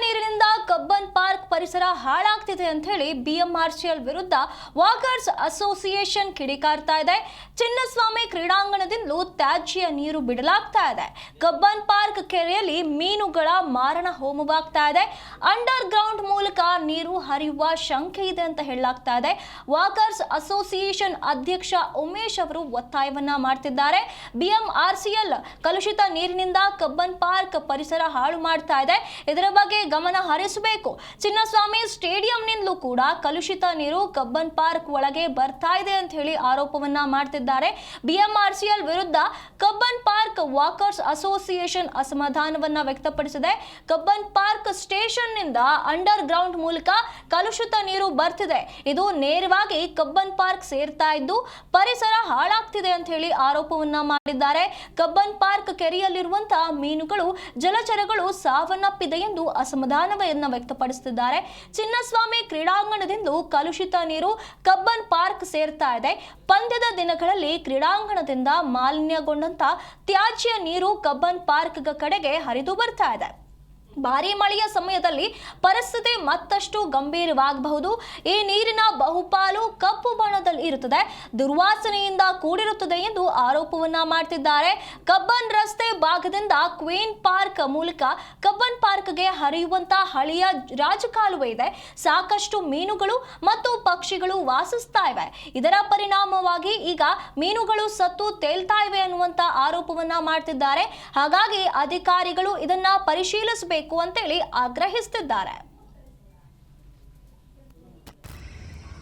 ನೀರಿನಿಂದ Cubbon park ಪರಿಸರ ಹಾಳಾಗ್ತಿದೆ ಅಂತ ಹೇಳಿ ಬಿಎಂಆರ್ಸಿಎಲ್ ವಿರುದ್ಧ ವಾಕರ್ಸ್ ಅಸೋಸಿಯೇಷನ್ ಕಿಡಿಕಾರ್ತಾ ಇದೆ. ಚಿನ್ನಸ್ವಾಮಿ ಕ್ರೀಡಾಂಗಣದಿಂದಲೂ ತ್ಯಾಜ್ಯ ನೀರು ಬಿಡಲಾಗ್ತಾ ಇದೆ. ಕಬ್ಬನ್ ಪಾರ್ಕ್ ಕೆರೆಯಲ್ಲಿ ಮೀನುಗಳ ಮಾರಣ ಹೋಮವಾಗ್ತಾ ಇದೆ. ಅಂಡರ್ ಗ್ರೌಂಡ್ ಮೂಲಕ ನೀರು ಹರಿಯುವ ಶಂಕೆ ಇದೆ ಅಂತ ಹೇಳಲಾಗ್ತಾ ಇದೆ. ವಾಕರ್ಸ್ ಅಸೋಸಿಯೇಷನ್ ಅಧ್ಯಕ್ಷ ಉಮೇಶ್ ಅವರು ಒತ್ತಾಯವನ್ನ ಮಾಡ್ತಿದ್ದಾರೆ. ಬಿಎಂಆರ್ಸಿಎಲ್ ಕಲುಷಿತ ನೀರಿನಿಂದ ಕಬ್ಬನ್ ಪಾರ್ಕ್ ಪರಿಸರ ಹಾಳು ಮಾಡ್ತಾ ಇದೆ. ಇದರ ಬಗ್ಗೆ ಗಮನ ಹರಿಸಬೇಕು. ಚಿನ್ನಸ್ವಾಮಿ ಸ್ಟೇಡಿಯಂನಿಂದಲೂ ಕೂಡ ಕಲುಷಿತ ನೀರು ಕಬ್ಬನ್ ಪಾರ್ಕ್ ಒಳಗೆ ಬರ್ತಾ ಇದೆ ಅಂತ ಹೇಳಿ ಆರೋಪವನ್ನ ಮಾಡ್ತಿದ್ದಾರೆ. ಬಿಎಂಆರ್ಸಿಎಲ್ ವಿರುದ್ಧ ಕಬ್ಬನ್ ಪಾರ್ಕ್ ವಾಕರ್ಸ್ ಅಸೋಸಿಯೇಷನ್ ಅಸಮಾಧಾನವನ್ನ ವ್ಯಕ್ತಪಡಿಸಿದೆ. ಕಬ್ಬನ್ ಪಾರ್ಕ್ ಸ್ಟೇಷನ್ ನಿಂದ ಅಂಡರ್ ಗ್ರೌಂಡ್ ಮೂಲಕ ಕಲುಷಿತ ನೀರು ಬರ್ತಿದೆ. ಇದು ನೇರವಾಗಿ ಕಬ್ಬನ್ ಪಾರ್ಕ್ ಸೇರ್ತಾ ಇದ್ದು ಪರಿಸರ ಹಾಳಾಗ್ತಿದೆ ಅಂತ ಹೇಳಿ ಆರೋಪವನ್ನ ಮಾಡಿದ್ದಾರೆ. ಕಬ್ಬನ್ ಪಾರ್ಕ್ ಕೆರೆಯಲ್ಲಿರುವಂತಹ ಮೀನುಗಳು ಜಲಚರಗಳು ಸಾವನ್ನಪ್ಪಿದೆ ಎಂದು ಅಸಮಾಧಾನವನ್ನು ವ್ಯಕ್ತಪಡಿಸುತ್ತಿದ್ದಾರೆ. ಚಿನ್ನಸ್ವಾಮಿ ಕ್ರೀಡಾಂಗಣದಿಂದ ಕಲುಷಿತ ನೀರು ಕಬ್ಬನ್ ಪಾರ್ಕ್ ಸೇರ್ತಾ ಇದೆ. ಪಂದ್ಯದ ದಿನಗಳಲ್ಲಿ ಕ್ರೀಡಾಂಗಣದಿಂದ ಮಾಲಿನ್ಯಗೊಂಡಂತ ತ್ಯಾಜ್ಯ ನೀರು ಕಬ್ಬನ್ ಪಾರ್ಕ್ ಕಡೆಗೆ ಹರಿದು ಬರ್ತಾ ಇದೆ. ಭಾರೀ ಮಳೆಯ ಸಮಯದಲ್ಲಿ ಪರಿಸ್ಥಿತಿ ಮತ್ತಷ್ಟು ಗಂಭೀರವಾಗಬಹುದು. ಈ ನೀರಿನ ಬಹುಪಾಲು ಕಪ್ಪು ಬಣ್ಣದಲ್ಲಿ ಇರುತ್ತದೆ, ದುರ್ವಾಸನೆಯಿಂದ ಕೂಡಿರುತ್ತದೆ ಎಂದು ಆರೋಪವನ್ನ ಮಾಡ್ತಿದ್ದಾರೆ. ಕಬ್ಬನ್ ರಸ್ತೆ ಭಾಗದಿಂದ ಕ್ವೀನ್ ಪಾರ್ಕ್ ಮೂಲಕ ಕಬ್ಬನ್ ಪಾರ್ಕ್ಗೆ ಹರಿಯುವಂತ ಹಳೆಯ ರಾಜಕಾಲುವೆ ಇದೆ. ಸಾಕಷ್ಟು ಮೀನುಗಳು ಮತ್ತು ಪಕ್ಷಿಗಳು ವಾಸಿಸ್ತಾ ಇವೆ. ಇದರ ಪರಿಣಾಮವಾಗಿ ಈಗ ಮೀನುಗಳು ಸತ್ತು ತೇಲ್ತಾ ಇವೆ ಅನ್ನುವಂತ ಆರೋಪವನ್ನ ಮಾಡ್ತಿದ್ದಾರೆ. ಹಾಗಾಗಿ ಅಧಿಕಾರಿಗಳು ಇದನ್ನ ಪರಿಶೀಲಿಸಬೇಕು ಅಂತೇಳಿ ಆಗ್ರಹಿಸುತ್ತಿದ್ದಾರೆ.